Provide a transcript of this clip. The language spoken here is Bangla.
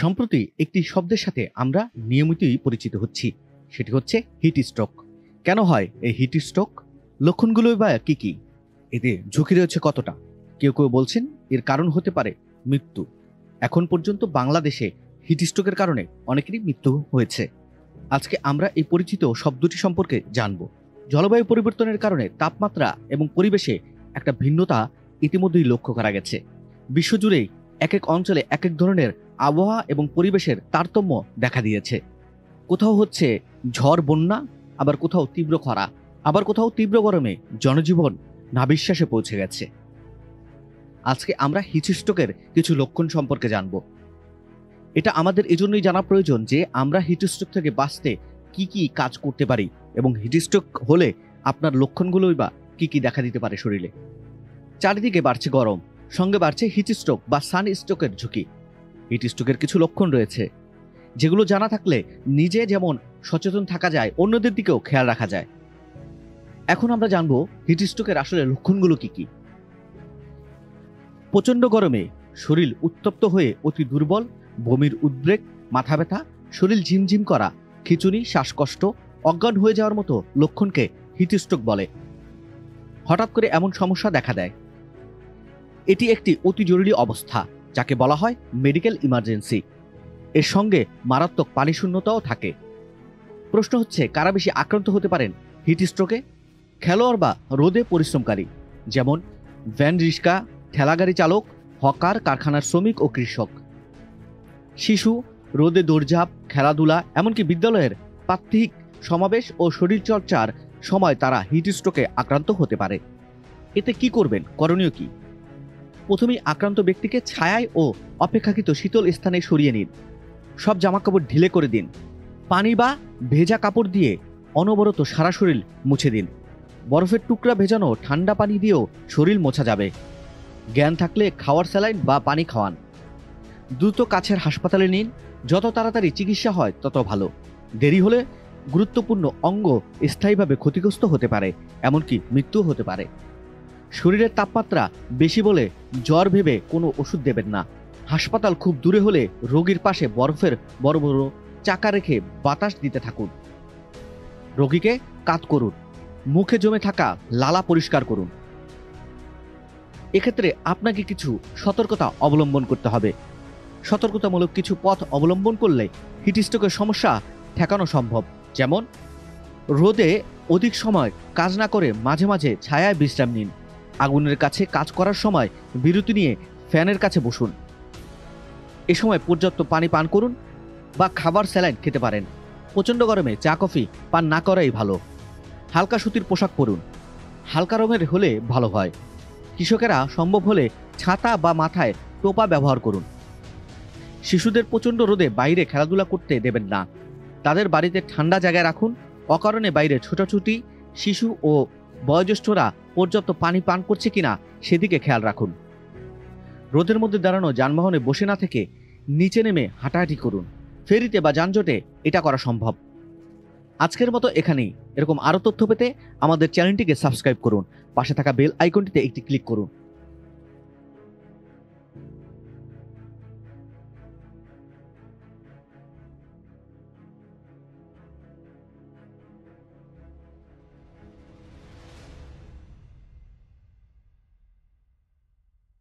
সম্প্রতি একটি শব্দের সাথে আমরা নিয়মিতই পরিচিত হচ্ছি, সেটি হচ্ছে হিট স্ট্রোক। কেন হয় এই হিট স্ট্রোক? লক্ষণগুলোই বা কি কি? এতে ঝুঁকি রয়েছে কতটা? কেউ কেউ বলছেন এর কারণ হতে পারে মৃত্যু। এখন পর্যন্ত বাংলাদেশে হিট স্ট্রোকের কারণে অনেকেরই মৃত্যু হয়েছে। আজকে আমরা এই পরিচিত শব্দটি সম্পর্কে জানব। জলবায়ু পরিবর্তনের কারণে তাপমাত্রা এবং পরিবেশে একটা ভিন্নতা ইতিমধ্যেই লক্ষ্য করা গেছে। বিশ্বজুড়েই এক এক অঞ্চলে এক এক ধরনের আবহাওয়া এবং পরিবেশের তারতম্য দেখা দিয়েছে। কোথাও হচ্ছে ঝড় বন্যা, আবার কোথাও তীব্র খরা, আবার কোথাও তীব্র গরমে জনজীবন নাভিশ্বাসে পৌঁছে গেছে। আজকে আমরা হিট স্ট্রোকের কিছু লক্ষণ সম্পর্কে জানব। এটা আমাদের এজন্যই জানা প্রয়োজন যে আমরা হিট স্ট্রোক থেকে বাঁচতে কি কি কাজ করতে পারি এবং হিট স্ট্রোক হলে আপনার লক্ষণগুলোই বা কি কি দেখা দিতে পারে শরীরে। চারিদিকে বাড়ছে গরম, সঙ্গে বাড়ছে হিট স্ট্রোক বা সান স্ট্রোকের ঝুঁকি। হিট স্ট্রোকের কিছু লক্ষণ রয়েছে যেগুলো জানা থাকলে নিজে যেমন সচেতন থাকা যায়, অন্যদের দিকেও খেয়াল রাখা যায়। এখন আমরা জানবো হিট স্ট্রোকের আসলে লক্ষণগুলো কি কি। প্রচণ্ড গরমে শরীর উত্তপ্ত হয়ে অতি দুর্বল, বমির উদ্বেগ, মাথা ব্যথা, শরীর ঝিমঝিম করা, খিঁচুনি, শ্বাসকষ্ট, অজ্ঞান হয়ে যাওয়ার মতো লক্ষণকে হিট স্ট্রোক বলে। হঠাৎ করে এমন সমস্যা দেখা দেয়, এটি একটি অতি জরুরি অবস্থা যাকে বলা হয় মেডিকেল ইমার্জেন্সি। এর সঙ্গে মারাত্মক পানি শূন্যতাও থাকে। প্রশ্ন হচ্ছে কারা বেশি আক্রান্ত হতে পারেন হিট স্ট্রোকে? খেলোয়াড় বা রোদে পরিশ্রমকারী, যেমন ভ্যান রিক্সা, ঠেলাগাড়ি চালক, হকার, কারখানার শ্রমিক ও কৃষক। শিশু, রোদে দৌড়ঝাঁপ, খেলাধুলা, এমনকি বিদ্যালয়ের প্রাত্যহিক সমাবেশ ও শরীরচর্চার সময় তারা হিট স্ট্রোকে আক্রান্ত হতে পারে। এতে কি করবেন, করণীয় কি? প্রথমেই আক্রান্ত ব্যক্তিকে ছায়ায় ও অপেক্ষাকৃত শীতল স্থানে সরিয়ে নিন। সব জামাকাপড় ঢিলে করে দিন। পানি বা ভেজা কাপড় দিয়ে অনবরত সারা শরীর মুছে দিন। বরফের টুকরা ভেজানো ঠান্ডা পানি দিয়েও শরীর মোছা যাবে। জ্ঞান থাকলে খাওয়ার স্যালাইন বা পানি খাওয়ান। দ্রুত কাছের হাসপাতালে নিন। যত তাড়াতাড়ি চিকিৎসা হয় তত ভালো। দেরি হলে গুরুত্বপূর্ণ অঙ্গ স্থায়ীভাবে ক্ষতিগ্রস্ত হতে পারে, এমনকি মৃত্যুও হতে পারে। শরীরের তাপমাত্রা বেশি বলে জ্বর ভেবে কোনো ওষুধ দেবেন না। হাসপাতাল খুব দূরে হলে রোগীর পাশে বরফের বড় বড় চাকা রেখে বাতাস দিতে থাকুন। রোগীকে কাত করুন। মুখে জমে থাকা লালা পরিষ্কার করুন। এক্ষেত্রে আপনাকে কিছু সতর্কতা অবলম্বন করতে হবে। সতর্কতামূলক কিছু পথ অবলম্বন করলে হিট স্ট্রোকের সমস্যা ঠেকানো সম্ভব। যেমন, রোদে অধিক সময় কাজ না করে মাঝে মাঝে ছায়ায় বিশ্রাম নিন। আগুনের কাছে কাজ করার সময় বিরতি নিয়ে ফ্যানের কাছে বসুন। এ সময় পর্যাপ্ত পানি পান করুন বা খাবার স্যালাইন খেতে পারেন। প্রচণ্ড গরমে চা কফি পান না করাই ভালো। হালকা সুতির পোশাক পরুন। হালকা রঙের হলে ভালো হয়। কৃষকেরা সম্ভব হলে ছাতা বা মাথায় টোপা ব্যবহার করুন। শিশুদের প্রচণ্ড রোদে বাইরে খেলাধুলা করতে দেবেন না। তাদের বাড়িতে ঠান্ডা জায়গায় রাখুন। অকারণে বাইরে ছোটাছুটি, শিশু ও বয়োজ্যেষ্ঠরা পর্যাপ্ত পানি পান করছে কিনা সেদিকে খেয়াল রাখুন। রোদের মধ্যে দাঁড়ানো যানবাহনে বসে না থেকে নিচে নেমে হাঁটাহাঁটি করুন। ফেরিতে বা যানজটে এটা করা সম্ভব। আজকের মতো এখানেই। এরকম আরও তথ্য পেতে আমাদের চ্যানেলটিকে সাবস্ক্রাইব করুন। পাশে থাকা বেল আইকনটিতে একটি ক্লিক করুন।